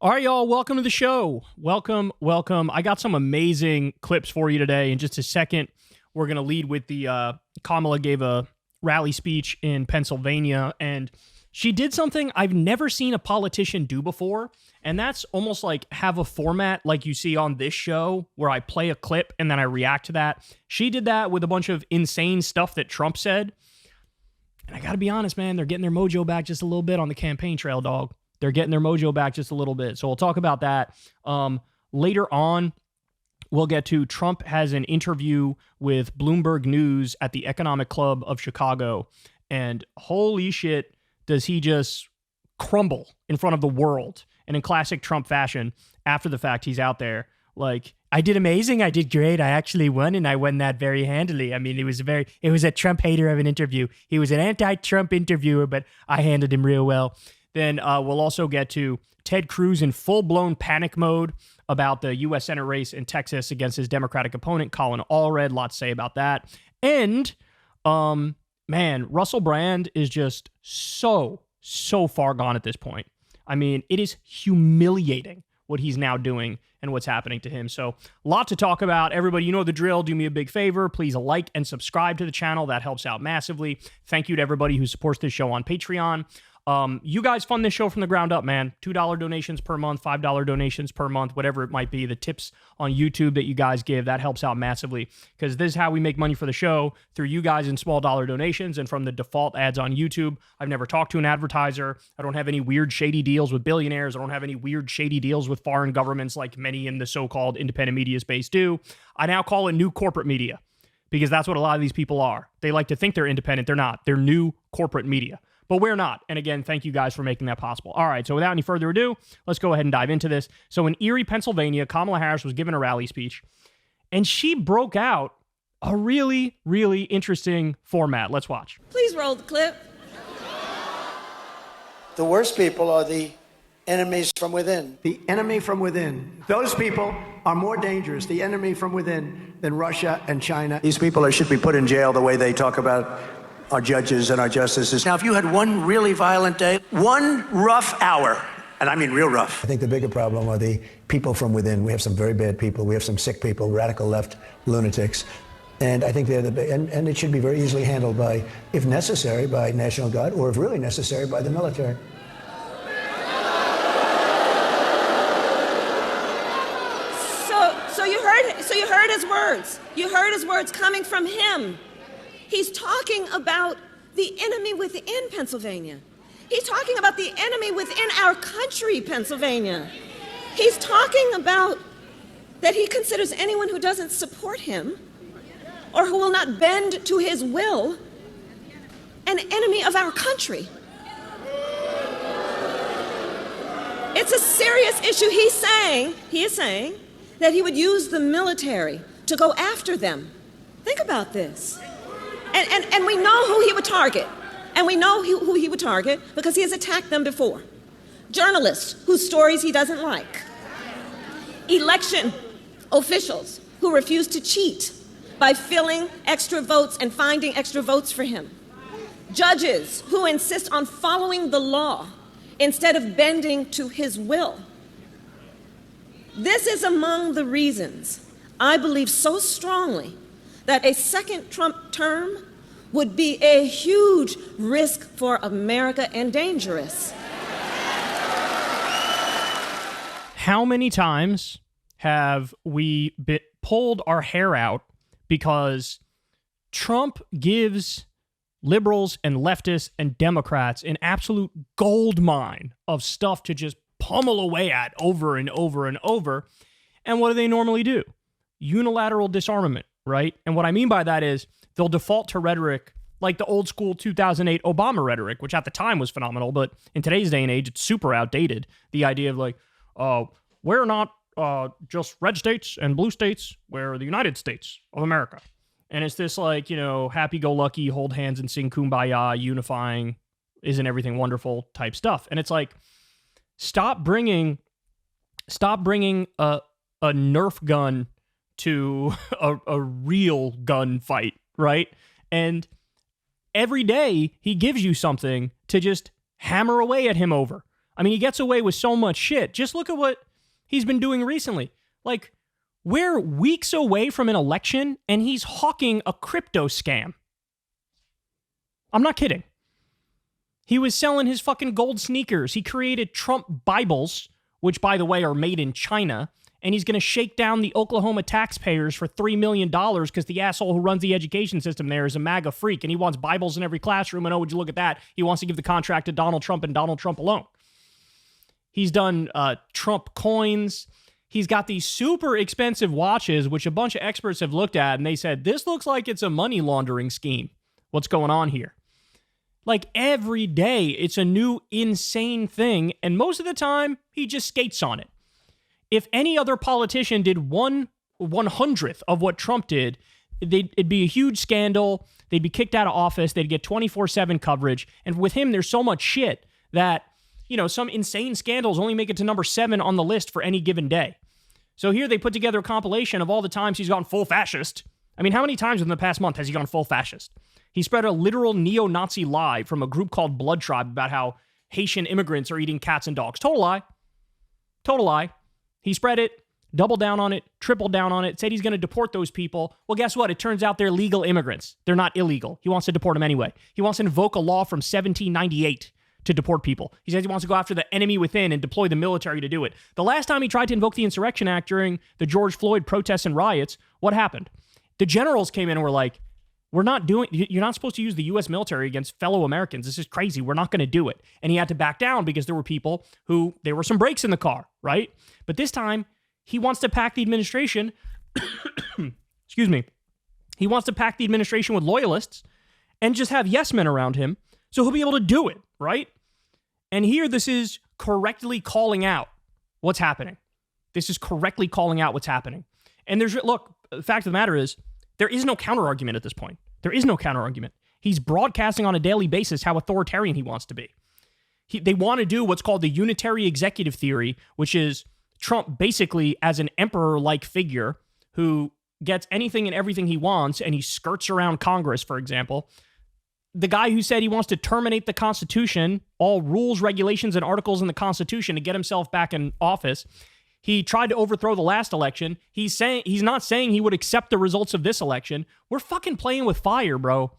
All right, y'all, welcome to the show. Welcome. I got some amazing clips for you today. In just a second, we're going to lead with the Kamala gave a rally speech in Pennsylvania, and she did something I've never seen a politician do before, and that's almost like have a format like you see on this show where I play a clip and then I react to that. She did that with a bunch of insane stuff that Trump said, and I got to be honest, man, they're getting their mojo back just a little bit on the campaign trail, dog. They're getting their mojo back just a little bit. So we'll talk about that. Later on, we'll get to Trump has an interview with Bloomberg News at the Economic Club of Chicago. And holy shit, does he just crumble in front of the world. And in classic Trump fashion, after the fact, he's out there like, I did amazing. I did great. I actually won, and I won that very handily. I mean, it was a Trump hater of an interview. He was an anti-Trump interviewer, but I handled him real well. Then we'll also get to Ted Cruz in full-blown panic mode about the U.S. Senate race in Texas against his Democratic opponent, Colin Allred. Lots to say about that. And, man, Russell Brand is just so far gone at this point. I mean, it is humiliating what he's now doing and what's happening to him. So, a lot to talk about. Everybody, you know the drill. Do me a big favor. Please like and subscribe to the channel. That helps out massively. Thank you to everybody who supports this show on Patreon. You guys fund this show from the ground up, man. $2 donations per month, $5 donations per month, whatever it might be. The tips on YouTube that you guys give, that helps out massively, because this is how we make money for the show, through you guys in small dollar donations and from the default ads on YouTube. I've never talked to an advertiser. I don't have any weird shady deals with billionaires. I don't have any weird shady deals with foreign governments like many in the so-called independent media space do. I now call it new corporate media, because that's what a lot of these people are. They like to think they're independent. They're not. They're new corporate media. But we're not. And again, thank you guys for making that possible. All right, so without any further ado, let's go ahead and dive into this. So in Erie, Pennsylvania, Kamala Harris was given a rally speech, and she broke out a really, really interesting format. Let's watch. Please roll the clip. The worst people are the enemies from within. The enemy from within. Those people are more dangerous, the enemy from within, than Russia and China. These people should be put in jail the way they talk about our judges and our justices. Now, if you had one really violent day, one rough hour, and I mean real rough. I think the bigger problem are the people from within. We have some very bad people. We have some sick people, radical left lunatics. And I think they're and it should be very easily handled by, if necessary, by National Guard, or if really necessary, by the military. So you heard his words. You heard his words coming from him. He's talking about the enemy within Pennsylvania. He's talking about the enemy within our country, Pennsylvania. He's talking about that he considers anyone who doesn't support him or who will not bend to his will an enemy of our country. It's a serious issue. He is saying that he would use the military to go after them. Think about this. And we know who he would target. And we know who he would target because he has attacked them before. Journalists whose stories he doesn't like. Election officials who refuse to cheat by filling extra votes and finding extra votes for him. Judges who insist on following the law instead of bending to his will. This is among the reasons I believe so strongly that a second Trump term would be a huge risk for America and dangerous. How many times have we pulled our hair out because Trump gives liberals and leftists and Democrats an absolute gold mine of stuff to just pummel away at over and over and over? And what do they normally do? Unilateral disarmament, right? And what I mean by that is they'll default to rhetoric like the old school 2008 Obama rhetoric, which at the time was phenomenal, but in today's day and age, it's super outdated. The idea of like, we're not just red states and blue states, we're the United States of America. And it's this like, happy-go-lucky, hold hands and sing Kumbaya, unifying, isn't everything wonderful type stuff. And it's like, stop bringing a Nerf gun to a real gun fight, right? And every day he gives you something to just hammer away at him over. I mean, he gets away with so much shit. Just look at what he's been doing recently. Like, we're weeks away from an election, and he's hawking a crypto scam. I'm not kidding. He was selling his fucking gold sneakers. He created Trump Bibles, which, by the way, are made in China. And he's going to shake down the Oklahoma taxpayers for $3 million because the asshole who runs the education system there is a MAGA freak. And he wants Bibles in every classroom. And oh, would you look at that? He wants to give the contract to Donald Trump and Donald Trump alone. He's done Trump coins. He's got these super expensive watches, which a bunch of experts have looked at. And they said, this looks like it's a money laundering scheme. What's going on here? Like every day, it's a new insane thing. And most of the time, he just skates on it. If any other politician did 1/100th of what Trump did, it'd be a huge scandal. They'd be kicked out of office. They'd get 24/7 coverage. And with him, there's so much shit that, you know, some insane scandals only make it to number 7 on the list for any given day. So here they put together a compilation of all the times he's gone full fascist. I mean, how many times in the past month has he gone full fascist? He spread a literal neo-Nazi lie from a group called Blood Tribe about how Haitian immigrants are eating cats and dogs. Total lie. Total lie. He spread it, doubled down on it, tripled down on it, said he's going to deport those people. Well, guess what? It turns out they're legal immigrants. They're not illegal. He wants to deport them anyway. He wants to invoke a law from 1798 to deport people. He says he wants to go after the enemy within and deploy the military to do it. The last time he tried to invoke the Insurrection Act during the George Floyd protests and riots, what happened? The generals came in and were like, you're not supposed to use the U.S. military against fellow Americans. This is crazy. We're not going to do it. And he had to back down because there were people who, there were some brakes in the car, right? But this time, he wants to pack the administration, excuse me, he wants to pack the administration with loyalists and just have yes men around him so he'll be able to do it, right? And here, this is correctly calling out what's happening. This is correctly calling out what's happening. And look, the fact of the matter is, there is no counter-argument at this point. There is no counter-argument. He's broadcasting on a daily basis how authoritarian he wants to be. They want to do what's called the unitary executive theory, which is Trump basically as an emperor-like figure who gets anything and everything he wants, and he skirts around Congress, for example. The guy who said he wants to terminate the Constitution, all rules, regulations, and articles in the Constitution to get himself back in office. He tried to overthrow the last election. He's not saying he would accept the results of this election. We're fucking playing with fire, bro.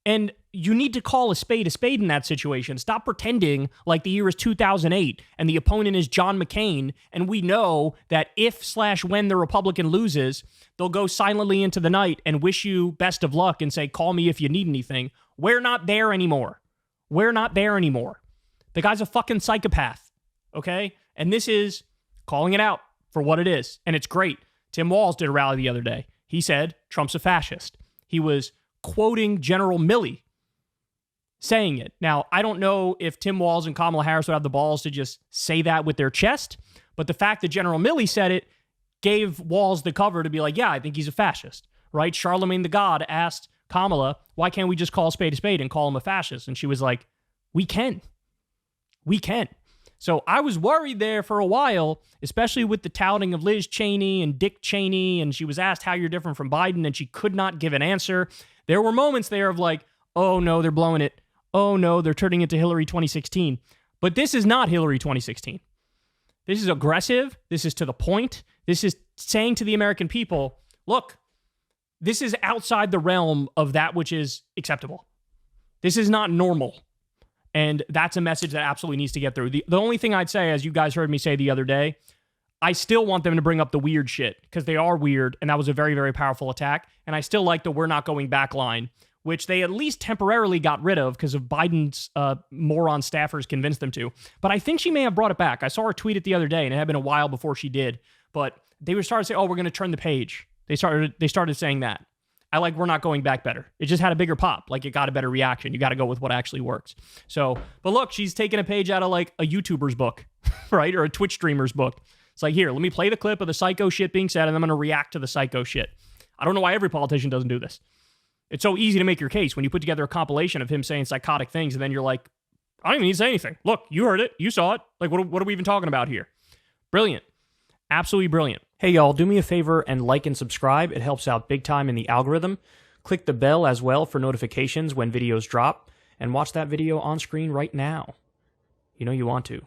And you need to call a spade in that situation. Stop pretending like the year is 2008 and the opponent is John McCain, and we know that if/when the Republican loses, they'll go silently into the night and wish you best of luck and say, call me if you need anything. We're not there anymore. We're not there anymore. The guy's a fucking psychopath, okay? And this is calling it out for what it is. And it's great. Tim Walz did a rally the other day. He said, Trump's a fascist. He was quoting General Milley saying it. Now, I don't know if Tim Walz and Kamala Harris would have the balls to just say that with their chest, but the fact that General Milley said it gave Walz the cover to be like, yeah, I think he's a fascist, right? Charlemagne the God asked Kamala, why can't we just call a spade and call him a fascist? And she was like, we can. We can. So I was worried there for a while, especially with the touting of Liz Cheney and Dick Cheney, and she was asked how you're different from Biden, and she could not give an answer. There were moments there of like, oh no, they're blowing it. Oh no, they're turning into Hillary 2016. But this is not Hillary 2016. This is aggressive. This is to the point. This is saying to the American people, look, this is outside the realm of that which is acceptable. This is not normal. And that's a message that absolutely needs to get through. The only thing I'd say, as you guys heard me say the other day, I still want them to bring up the weird shit because they are weird, and that was a very, very powerful attack. And I still like the we're not going back line, which they at least temporarily got rid of because of Biden's moron staffers convinced them to. But I think she may have brought it back. I saw her tweet it the other day, and it had been a while before she did. But they were starting to say, oh, we're going to turn the page. They started saying that. I like we're not going back better. It just had a bigger pop. Like it got a better reaction. You got to go with what actually works. So, but look, she's taking a page out of like a YouTuber's book, right? Or a Twitch streamer's book. It's like, here, let me play the clip of the psycho shit being said, and I'm going to react to the psycho shit. I don't know why every politician doesn't do this. It's so easy to make your case when you put together a compilation of him saying psychotic things, and then you're like, I don't even need to say anything. Look, you heard it. You saw it. Like, what are we even talking about here? Brilliant. Absolutely brilliant. Hey, y'all, do me a favor and like and subscribe. It helps out big time in the algorithm. Click the bell as well for notifications when videos drop, and watch that video on screen right now. You know you want to.